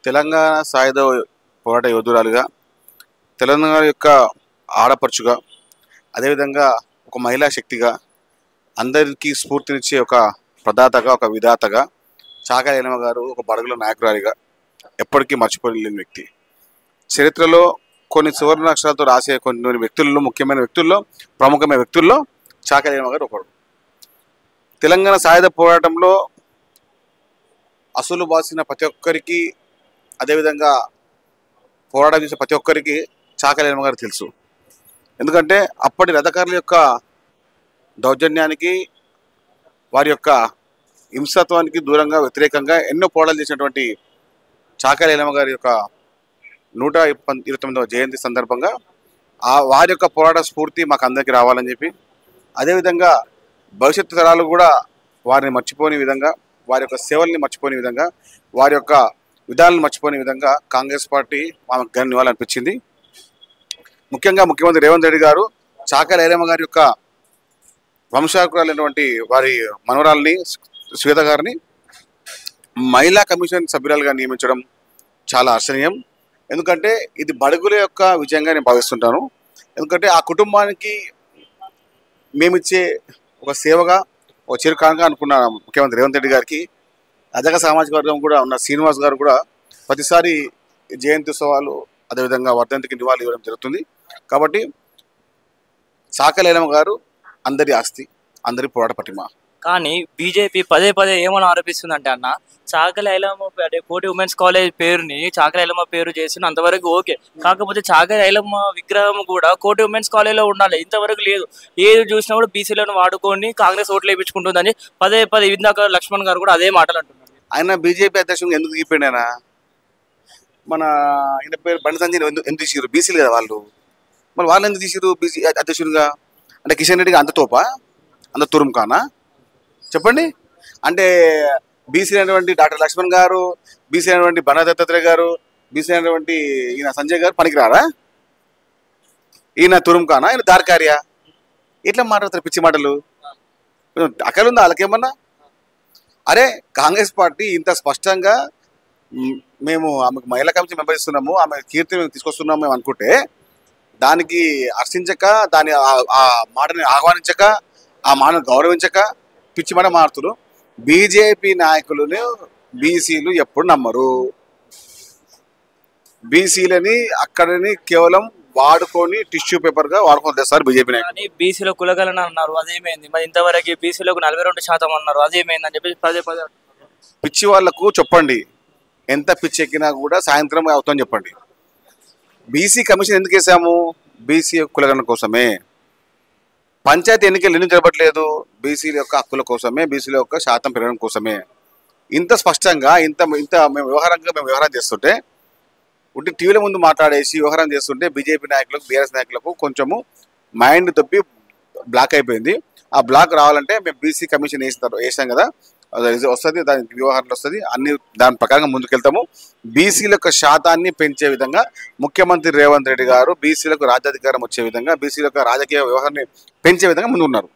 తెలంగాణ సాయుధ పోరాట యోధురాలుగా, తెలంగాణ యొక్క ఆడపడుచుగా, అదేవిధంగా ఒక మహిళా శక్తిగా, అందరికీ స్ఫూర్తినిచ్చే ఒక ప్రదాతగా, ఒక విధాతగా చాకలి ఐలమ్మ గారు ఒక బడుగుల నాయకురాలిగా ఎప్పటికీ మర్చిపోలేని వ్యక్తి. చరిత్రలో కొన్ని సువర్ణ అక్షరాలతో రాసే కొన్ని వ్యక్తుల్లో, ముఖ్యమైన వ్యక్తుల్లో, ప్రముఖమైన వ్యక్తుల్లో చాకలి ఐలమ్మ గారు ఒకడు. తెలంగాణ సాయుధ పోరాటంలో అసలు బాసిన ప్రతి ఒక్కరికి, అదేవిధంగా పోరాటం చేసే ప్రతి ఒక్కరికి చాకలి ఐలమ్మ గారు తెలుసు. ఎందుకంటే అప్పటి రథకారుల యొక్క దౌర్జన్యానికి, వారి యొక్క హింసత్వానికి దూరంగా, వ్యతిరేకంగా ఎన్నో పోరాటాలు చేసినటువంటి చాకలి ఐలమ్మ గారి యొక్క 129వ జయంతి సందర్భంగా వారి యొక్క పోరాట స్ఫూర్తి మాకు అందరికీ రావాలని చెప్పి, అదేవిధంగా భవిష్యత్తు తరాలు కూడా వారిని మర్చిపోని విధంగా, వారి యొక్క సేవల్ని మర్చిపోని విధంగా, వారి యొక్క విధానాలను మర్చిపోని విధంగా కాంగ్రెస్ పార్టీ ఆమెకు ఘన నివాళులర్పించింది. ముఖ్యంగా ముఖ్యమంత్రి రేవంత్ రెడ్డి గారు చాకలి ఐలమ్మ గారి యొక్క వంశాకురాలైనటువంటి వారి మనవరాల్ని, శ్వేత గారిని మహిళా కమిషన్ సభ్యురాలుగా నియమించడం చాలా హర్షణీయం. ఎందుకంటే ఇది బడుగుల యొక్క విజయంగా నేను భావిస్తుంటాను. ఎందుకంటే ఆ కుటుంబానికి మేమిచ్చే ఒక సేవగా, ఒక చిరుకానుగా అనుకున్న ముఖ్యమంత్రి రేవంత్ రెడ్డి గారికి, అజక సామాజిక వర్గం కూడా ఉన్న శ్రీనివాస్ గారు కూడా ప్రతిసారి జయంతి ఉత్సవాలు, అదేవిధంగా వర్ధంతికి నివాళులు ఇవ్వడం జరుగుతుంది. కాబట్టి చాకలి ఐలమ్మ గారు అందరి ఆస్తి, అందరి పోరాట పటిమ. కానీ బీజేపీ పదే పదే ఏమని ఆరోపిస్తుందంటే అన్న, చాకలి ఐలమ్మ కోటి ఉమెన్స్ కాలేజ్ పేరుని చాకలి ఐలమ్మ పేరు చేసిన అంతవరకు ఓకే, కాకపోతే చాకలి ఐలమ్మ విగ్రహం కూడా కోటి ఉమెన్స్ కాలేజ్లో ఉండాలి, ఇంతవరకు లేదు. ఏది చూసినా కూడా బీసీలను వాడుకొని కాంగ్రెస్ ఓట్లు వేయించుకుంటుందని పదే పదే ఇందాక లక్ష్మణ్ గారు కూడా అదే మాటలు అంటున్నారు. ఆయన బీజేపీ అధ్యక్షుడు ఎందుకు తీపోయాడు? ఆయన మన ఆయన పేరు బండి సంజయ్ ఎందుకు తీసిరు? బీసీలు కదా వాళ్ళు, మరి వాళ్ళు ఎందుకు తీసిరు బీసీ అధ్యక్షుడిగా? అంటే కిషన్ రెడ్డిగా అంత తోపా, అంత తురుము కానా చెప్పండి? అంటే బీసీ అయినటువంటి డాక్టర్ లక్ష్మణ్ గారు, బీసీ అయినటువంటి బండా దత్తాత్రేయ గారు, బీసీ అయినటువంటి ఈయన సంజయ్ గారు పనికిరారా? ఈయన తురుము కానా, ఈయన దారికార్యా? ఎట్లా మాట్లాడతారు పిచ్చి మాటలు? అక్కడ ఉందా వాళ్ళకేమన్నా? అరే కాంగ్రెస్ పార్టీ ఇంత స్పష్టంగా మేము ఆమెకు మహిళా కమిటీ మెంబర్ ఇస్తున్నాము, ఆమె కీర్తి మేము తీసుకొస్తున్నాము మేము అనుకుంటే, దానికి హర్షించక, దాని ఆ మాటని ఆహ్వానించక, ఆ మాటను గౌరవించక పిచ్చి మాట మారుతున్నారు. బీజేపీ నాయకులను బీసీలు ఎప్పుడు నమ్మరు. బీసీలని అక్కడని కేవలం వాడుకొని టిష్యూ పేపర్ గా వాడుకొని తెస్తారు బీజేపీ నాయకులు. బీసీలో కులగలన అన్నారు, అదేమైంది? మరి ఇంతవరకు బీసీలకు 42% అన్నారు, అదేమైంది అని చెప్పి పదే పదే పిచ్చి వాళ్లకు చెప్పండి. ఎంత పిచ్చి ఎక్కినా కూడా సాయంత్రం అవుతుందని చెప్పండి. బీసీ కమిషన్ ఎందుకు వేసాము? బీసీ కులగణన కోసమే. పంచాయతీ ఎన్నికలు ఎందుకు జరపట్లేదు? బీసీల యొక్క హక్కుల కోసమే, బీసీల యొక్క శాతం పెరగడం కోసమే. ఇంత స్పష్టంగా ఇంత మేము వ్యవహారం చేస్తుంటే, ఉంటే టీవీల ముందు మాట్లాడేసి వ్యవహారం చేస్తుంటే బీజేపీ నాయకులకు, బీఆర్ఎస్ నాయకులకు కొంచెము మైండ్ తప్పి బ్లాక్ అయిపోయింది. ఆ బ్లాక్ రావాలంటే మేము బీసీ కమిషన్ వేసాం కదా, అది వస్తుంది, దానికి వ్యవహారాలు వస్తుంది, అన్ని దాని ప్రకారంగా ముందుకెళ్తాము. బీసీల యొక్క శాతాన్ని పెంచే విధంగా ముఖ్యమంత్రి రేవంత్ రెడ్డి గారు బీసీలకు రాజ్యాధికారం వచ్చే విధంగా, బీసీల యొక్క రాజకీయ వ్యవహారాన్ని పెంచే విధంగా ముందున్నారు.